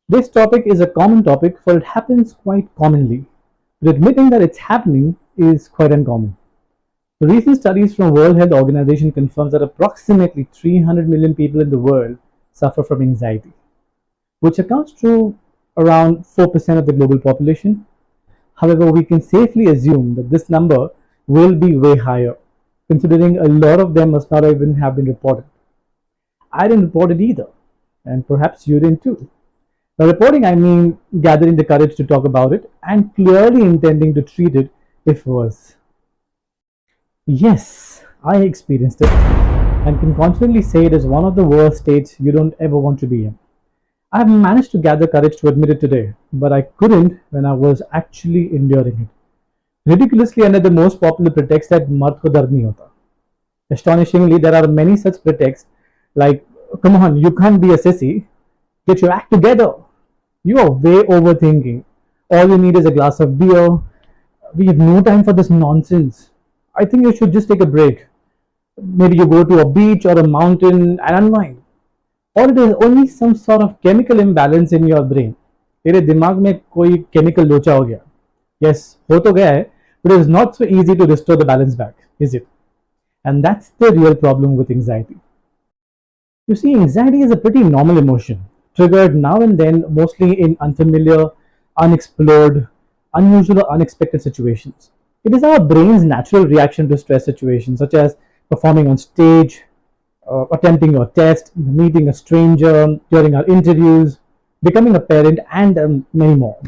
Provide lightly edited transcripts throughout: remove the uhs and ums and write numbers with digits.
This topic is a common topic for it happens quite commonly, but admitting that it's happening is quite uncommon. The recent studies from World Health Organization confirms that approximately 300 million people in the world suffer from anxiety, which accounts to around 4% of the global population. However, we can safely assume that this number will be way higher, considering a lot of them must not even have been reported. I didn't report it either, and perhaps you didn't too. By reporting, I mean gathering the courage to talk about it and clearly intending to treat it if worse. Yes, I experienced it and can confidently say it is one of the worst states you don't ever want to be in. I've managed to gather courage to admit it today, but I couldn't when I was actually enduring it. Ridiculously, under the most popular pretext that mard ko dard nahi hota. Astonishingly, there are many such pretexts like, come on, you can't be a sissy, get your act together. You are way overthinking. All you need is a glass of beer. We have no time for this nonsense. I think you should just take a break. Maybe you go to a beach or a mountain and unwind. Or it is only some sort of chemical imbalance in your brain. तेरे दिमाग में कोई chemical लोचा हो गया. Yes, हो तो गया है, but it is not so easy to restore the balance back, is it? And that's the real problem with anxiety. You see, anxiety is a pretty normal emotion, triggered now and then, mostly in unfamiliar, unexplored, unusual, or unexpected situations. It is our brain's natural reaction to stress situations, such as performing on stage, attempting your test, meeting a stranger, during our interviews, becoming a parent, and many more.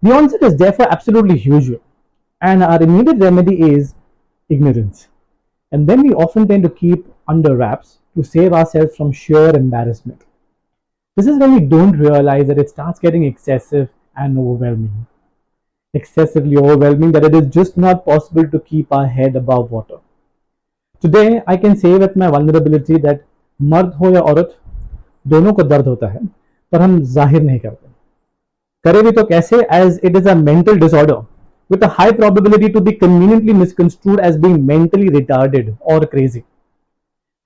The onset is therefore absolutely usual, and our immediate remedy is ignorance. And then we often tend to keep under wraps to save ourselves from sheer embarrassment. This is when we don't realize that it starts getting excessive and overwhelming. Excessively overwhelming that it is just not possible to keep our head above water. Today, I can say with my vulnerability that मर्द हो या औरत दोनों को दर्द होता है पर हम जाहिर नहीं करते करे भी तो कैसे as it is a mental disorder with a high probability to be conveniently misconstrued as being mentally retarded or crazy.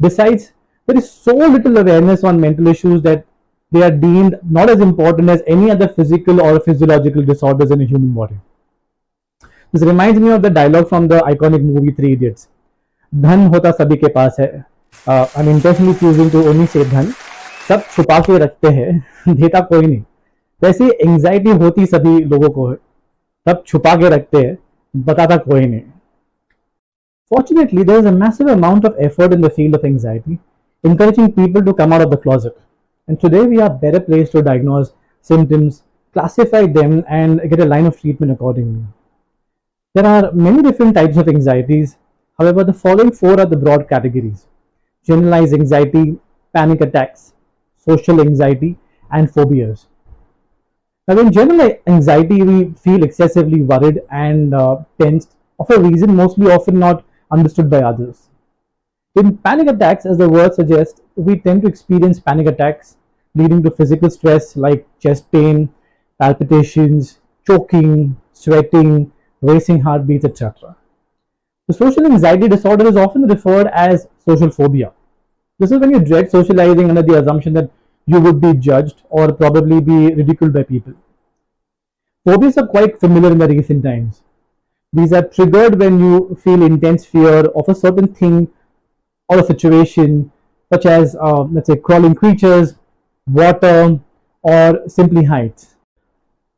Besides, there is so little awareness on mental issues that they are deemed not as important as any other physical or physiological disorders in a human body. This reminds me of the dialogue from the iconic movie Three Idiots. धन होता सभी के पास है. I'm intentionally choosing to only say धन. सब छुपा के रखते हैं देता कोई नहीं. वैसे एंग्जाइटी होती सभी लोगों को है. सब छुपा के रखते हैं बताता कोई नहीं. Fortunately, there is a massive amount of effort in the field of anxiety, encouraging people to come out of the closet. And today we are better placed to diagnose symptoms, classify them, and get a line of treatment accordingly. There are many different types of anxieties. However, the following four are the broad categories: generalized anxiety, panic attacks, social anxiety, and phobias. Now, in general anxiety, we feel excessively worried and tensed of a reason mostly often not understood by others. In panic attacks, as the word suggests, we tend to experience panic attacks leading to physical stress like chest pain, palpitations, choking, sweating, racing heartbeats, etc. The social anxiety disorder is often referred as social phobia. This is when you dread socializing under the assumption that you would be judged or probably be ridiculed by people. Phobias are quite familiar in the recent times. These are triggered when you feel intense fear of a certain thing or a situation, such as, let's say, crawling creatures, water, or simply heights.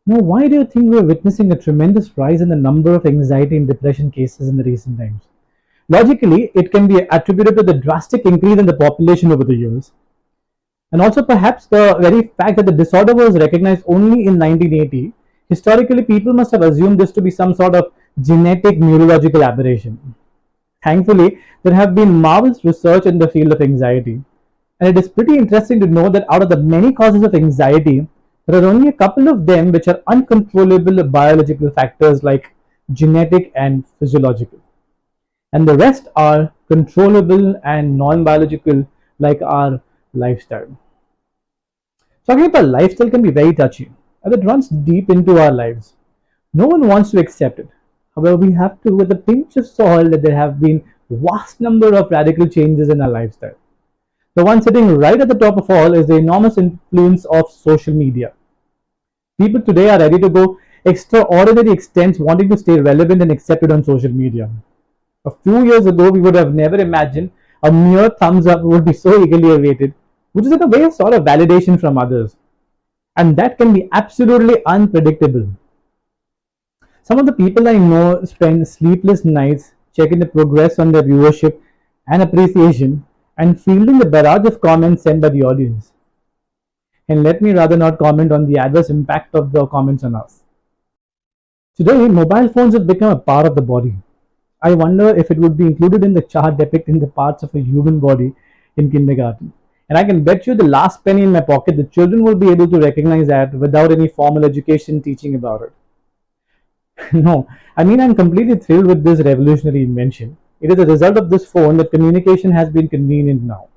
Now, why do you think we're witnessing a tremendous rise in the number of anxiety and depression cases in the recent times? Logically, it can be attributed to the drastic increase in the population over the years, and also perhaps the very fact that the disorder was recognized only in 1980. Historically, people must have assumed this to be some sort of genetic neurological aberration. Thankfully, there have been marvelous research in the field of anxiety, and it is pretty interesting to know that out of the many causes of anxiety, there are only a couple of them which are uncontrollable biological factors like genetic and physiological, and the rest are controllable and non biological like our lifestyle. Talking about lifestyle can be very touchy as it runs deep into our lives. No one wants to accept it. However, we have to, with a pinch of salt, that there have been vast number of radical changes in our lifestyle. The one sitting right at the top of all is the enormous influence of social media. People today are ready to go extraordinary extents wanting to stay relevant and accepted on social media. A few years ago, we would have never imagined a mere thumbs up would be so eagerly awaited, which is in a way a sort of validation from others. And that can be absolutely unpredictable. Some of the people I know spend sleepless nights checking the progress on their viewership and appreciation and fielding the barrage of comments sent by the audience. And let me rather not comment on the adverse impact of the comments on us. Today, mobile phones have become a part of the body. I wonder if it would be included in the chart depicting the parts of a human body in kindergarten. And I can bet you the last penny in my pocket, the children will be able to recognize that without any formal education teaching about it. No, I mean, I'm completely thrilled with this revolutionary invention. It is a result of this phone that communication has been convenient now.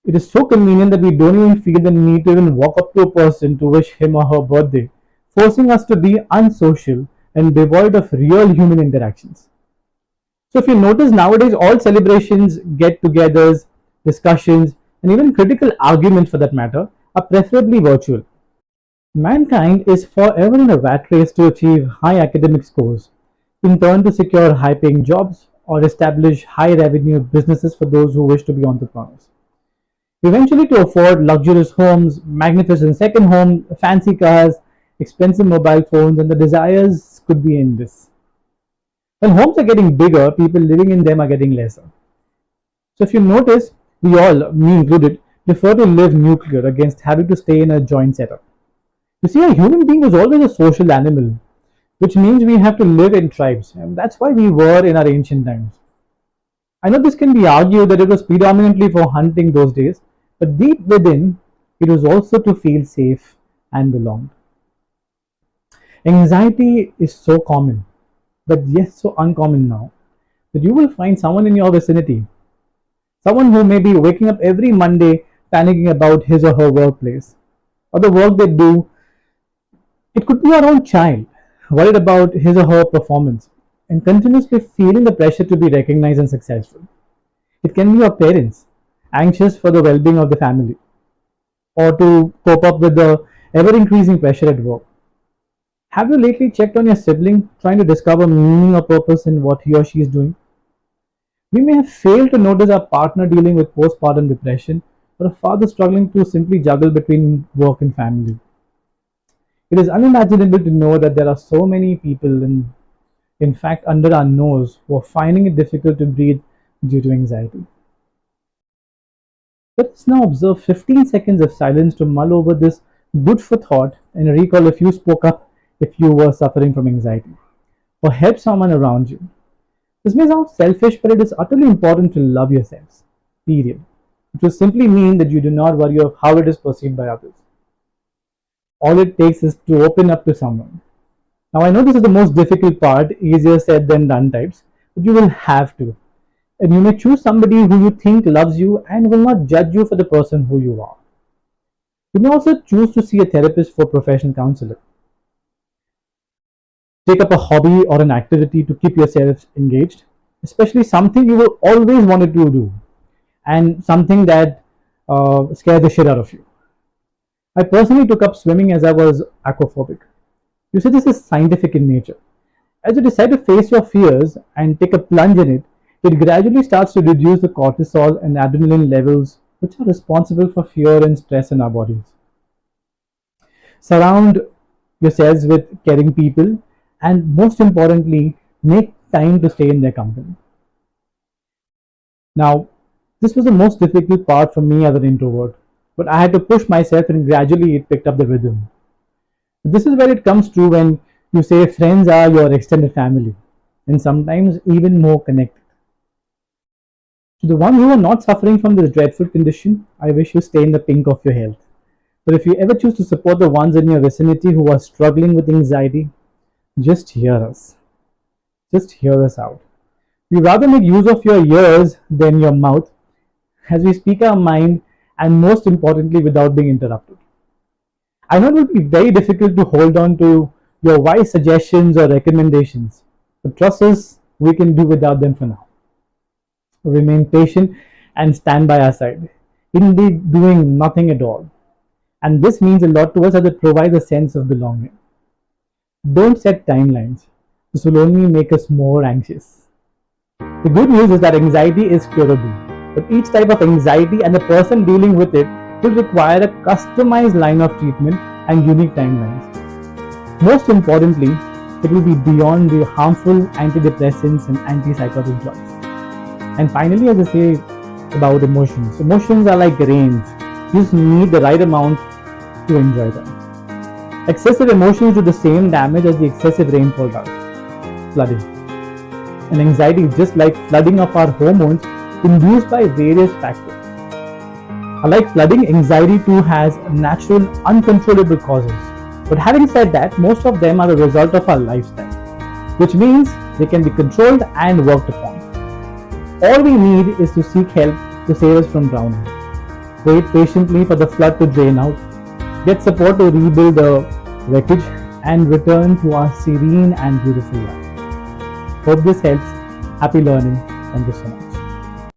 It is so convenient that we don't even feel the need to even walk up to a person to wish him or her birthday, forcing us to be unsocial and devoid of real human interactions. So, if you notice nowadays, all celebrations, get togethers, discussions, and even critical arguments for that matter, are preferably virtual. Mankind is forever in a rat race to achieve high academic scores, in turn to secure high paying jobs or establish high revenue businesses for those who wish to be entrepreneurs. Eventually, to afford luxurious homes, magnificent second homes, fancy cars, expensive mobile phones, and the desires could be endless. When homes are getting bigger, people living in them are getting lesser. So, if you notice, we all, me included, prefer to live nuclear against having to stay in a joint setup. You see, a human being was always a social animal, which means we have to live in tribes, and that's why we were in our ancient times. I know this can be argued that it was predominantly for hunting those days, but deep within, it was also to feel safe and belong. Anxiety is so common, but yes, so uncommon now, that you will find someone in your vicinity, someone who may be waking up every Monday panicking about his or her workplace, or the work they do. It could be your own child, worried about his or her performance, and continuously feeling the pressure to be recognized and successful. It can be your parents, anxious for the well being of the family, or to cope up with the ever increasing pressure at work. Have you lately checked on your sibling, trying to discover meaning or purpose in what he or she is doing? We may have failed to notice our partner dealing with postpartum depression, or a father struggling to simply juggle between work and family. It is unimaginable to know that there are so many people, in fact, under our nose, who are finding it difficult to breathe due to anxiety. Let us now observe 15 seconds of silence to mull over this good for thought and recall if you spoke up if you were suffering from anxiety or help someone around you. This may sound selfish, but it is utterly important to love yourselves. Period. It will simply mean that you do not worry of how it is perceived by others. All it takes is to open up to someone. Now, I know this is the most difficult part, easier said than done types, but you will have to. And you may choose somebody who you think loves you and will not judge you for the person who you are. You may also choose to see a therapist for professional counseling. Take up a hobby or an activity to keep yourself engaged, especially something you will always wanted to do and something that scares the shit out of you. I personally took up swimming as I was aquaphobic. You see, this is scientific in nature. As you decide to face your fears and take a plunge in it, it gradually starts to reduce the cortisol and adrenaline levels, which are responsible for fear and stress in our bodies. Surround yourselves with caring people, and most importantly, make time to stay in their company. Now, this was the most difficult part for me as an introvert, but I had to push myself and gradually it picked up the rhythm. This is where it comes true when you say friends are your extended family and sometimes even more connected. To the ones who are not suffering from this dreadful condition, I wish you stay in the pink of your health. But if you ever choose to support the ones in your vicinity who are struggling with anxiety, just hear us. Just hear us out. We rather make use of your ears than your mouth as we speak our mind and most importantly without being interrupted. I know it will be very difficult to hold on to your wise suggestions or recommendations, but trust us, we can do without them for now. Remain patient and stand by our side, indeed doing nothing at all. And this means a lot to us as it provides a sense of belonging. Don't set timelines. This will only make us more anxious. The good news is that anxiety is curable, but each type of anxiety and the person dealing with it will require a customized line of treatment and unique timelines. Most importantly, it will be beyond the harmful antidepressants and antipsychotic drugs. And finally, as I say about emotions, emotions are like rains. You just need the right amount to enjoy them. Excessive emotions do the same damage as the excessive rainfall does, flooding. And anxiety is just like flooding of our hormones induced by various factors. Unlike flooding, anxiety too has natural, uncontrollable causes. But having said that, most of them are a result of our lifestyle, which means they can be controlled and worked upon. All we need is to seek help to save us from drowning. Wait patiently for the flood to drain out, get support to rebuild the wreckage, and return to our serene and beautiful life. Hope this helps. Happy learning. Thank you so much.